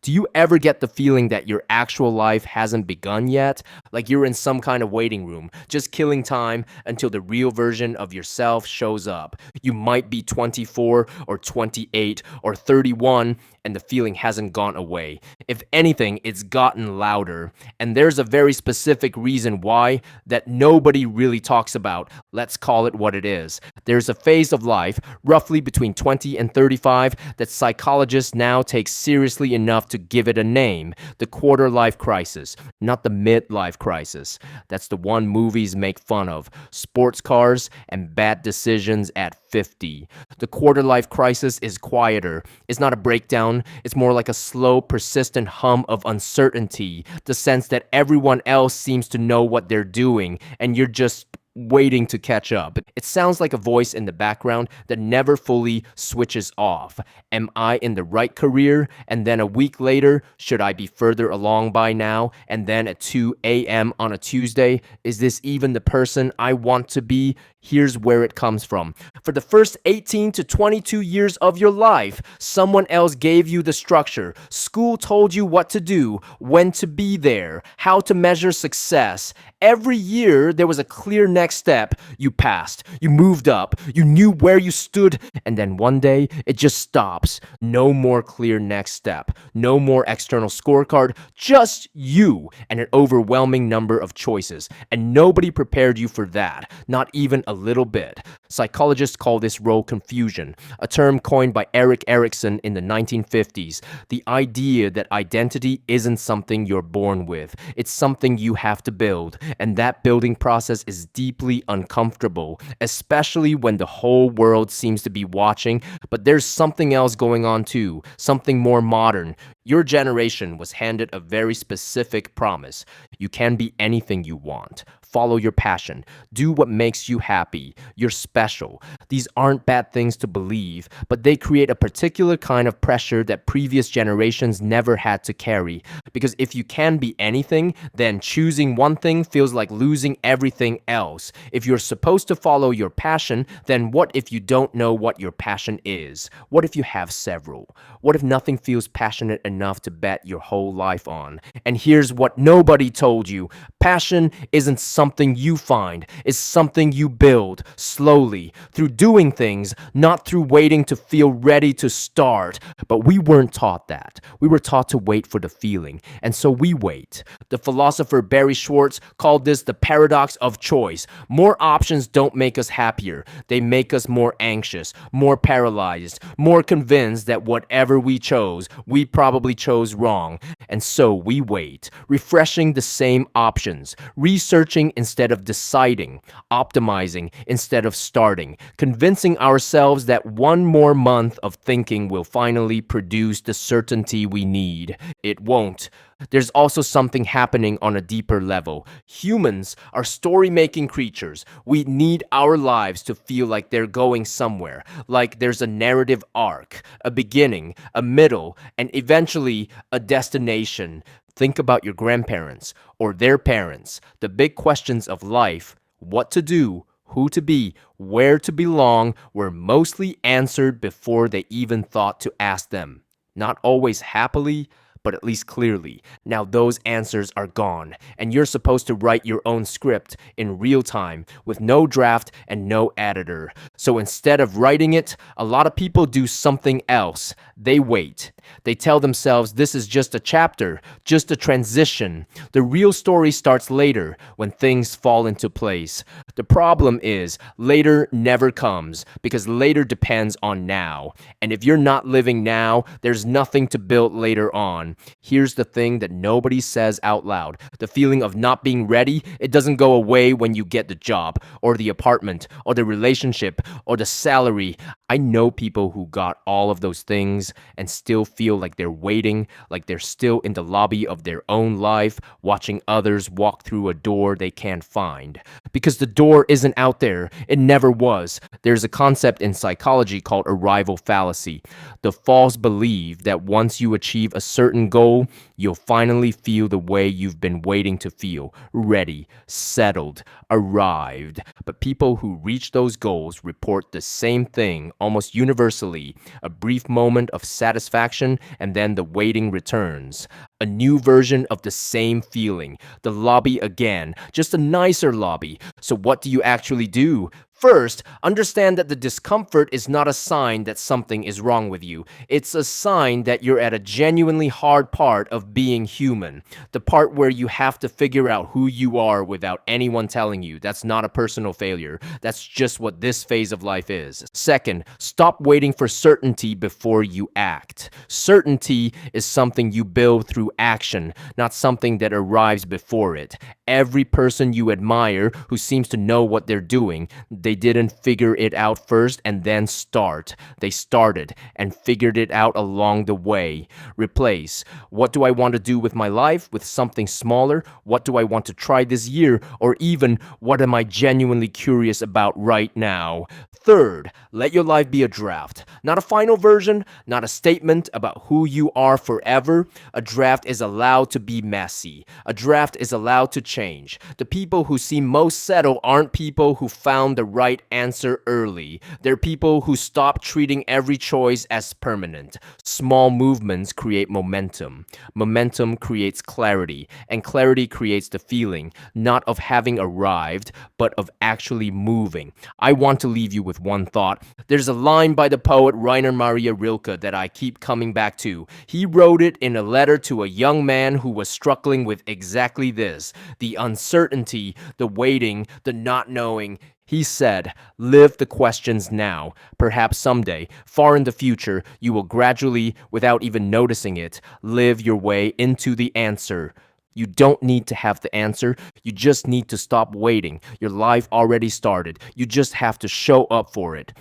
Do you ever get the feeling that your actual life hasn't begun yet? Like you're in some kind of waiting room, just killing time until the real version of yourself shows up. You might be 24 or 28 or 31, and the feeling hasn't gone away. If anything, it's gotten louder. And there's a very specific reason why that nobody really talks about. Let's call it what it is. There's a phase of life, roughly between 20 and 35, that psychologists now take seriously enough to give it a name: the quarter life crisis, not the midlife crisis. That's the one movies make fun of: sports cars and bad decisions at 50. The quarter life crisis is quieter. It's not a breakdown, it's more like a slow, persistent hum of uncertainty, the sense that everyone else seems to know what they're doing, and you're just waiting to catch up. It sounds like a voice in the background that never fully switches off. Am I in the right career? And then a week later, should I be further along by now? And then at 2 a.m. on a Tuesday, is this even the person I want to be? Here's where it comes from. For the first 18 to 22 years of your life, someone else gave you the structure. School told you what to do, when to be there, how to measure success. Every year, there was a clear next step. You passed, you moved up, you knew where you stood, and then one day, it just stops. No more clear next step, no more external scorecard, just you and an overwhelming number of choices. And nobody prepared you for that, not even a little bit. Psychologists call this role confusion, a term coined by Erik Erikson in the 1950s. The idea that identity isn't something you're born with, it's something you have to build, and that building process is deeply uncomfortable, especially when the whole world seems to be watching. But there's something else going on too, something more modern. Your generation was handed a very specific promise. You can be anything you want. Follow your passion. Do what makes you happy. You're special. These aren't bad things to believe, but they create a particular kind of pressure that previous generations never had to carry. Because if you can be anything, then choosing one thing feels like losing everything else. If you're supposed to follow your passion, then what if you don't know what your passion is? What if you have several? What if nothing feels passionate enough to bet your whole life on? And here's what nobody told you. Passion isn't something you find. It's something you build slowly through doing things, not through waiting to feel ready to start. But we weren't taught that. We were taught to wait for the feeling, and so we wait. The philosopher Barry Schwartz called this the paradox of choice. More options don't make us happier. They make us more anxious, more paralyzed, more convinced that whatever we chose, we probably chose wrong. And so we wait, refreshing the same options, researching instead of deciding, optimizing instead of starting, convincing ourselves that one more month of thinking will finally produce the certainty we need. It won't. There's also something happening on a deeper level. Humans are story-making creatures. We need our lives to feel like they're going somewhere, like there's a narrative arc, a beginning, a middle, and eventually a destination. Think about your grandparents or their parents. The big questions of life, what to do, who to be, where to belong, were mostly answered before they even thought to ask them. Not always happily, but at least clearly. Now those answers are gone, and you're supposed to write your own script in real time with no draft and no editor. So instead of writing it, a lot of people do something else. They wait. They tell themselves this is just a chapter, just a transition. The real story starts later, when things fall into place. The problem is, later never comes, because later depends on now. And if you're not living now, there's nothing to build later on. Here's the thing that nobody says out loud. The feeling of not being ready, it doesn't go away when you get the job, or the apartment, or the relationship, or the salary. I know people who got all of those things and still feel like they're waiting, like they're still in the lobby of their own life, watching others walk through a door they can't find. Because the door isn't out there. It never was. There's a concept in psychology called arrival fallacy. The false belief that once you achieve a certain goal, you'll finally feel the way you've been waiting to feel: ready, settled, arrived. But people who reach those goals report the same thing almost universally: a brief moment of satisfaction, and then the waiting returns. A new version of the same feeling. The lobby again, just a nicer lobby. So, what do you actually do? First, understand that the discomfort is not a sign that something is wrong with you. It's a sign that you're at a genuinely hard part of being human. The part where you have to figure out who you are without anyone telling you. That's not a personal failure. That's just what this phase of life is. Second, stop waiting for certainty before you act. Certainty is something you build through action, not something that arrives before it. Every person you admire who seems to know what they're doing, they didn't figure it out first and then start. They started and figured it out along the way. Replace, what do I want to do with my life, with something smaller? What do I want to try this year? Or even, what am I genuinely curious about right now? Third, let your life be a draft. Not a final version, not a statement about who you are forever. A draft is allowed to be messy. A draft is allowed to change. The people who seem most settled aren't people who found the right answer early. They're people who stop treating every choice as permanent. Small movements create momentum. Momentum creates clarity, and clarity creates the feeling, not of having arrived, but of actually moving. I want to leave you with one thought. There's a line by the poet Rainer Maria Rilke that I keep coming back to. He wrote it in a letter to a young man who was struggling with exactly this: the uncertainty, the waiting, the not knowing. He said, live the questions now. Perhaps someday, far in the future, you will gradually, without even noticing it, live your way into the answer. You don't need to have the answer. You just need to stop waiting. Your life already started. You just have to show up for it.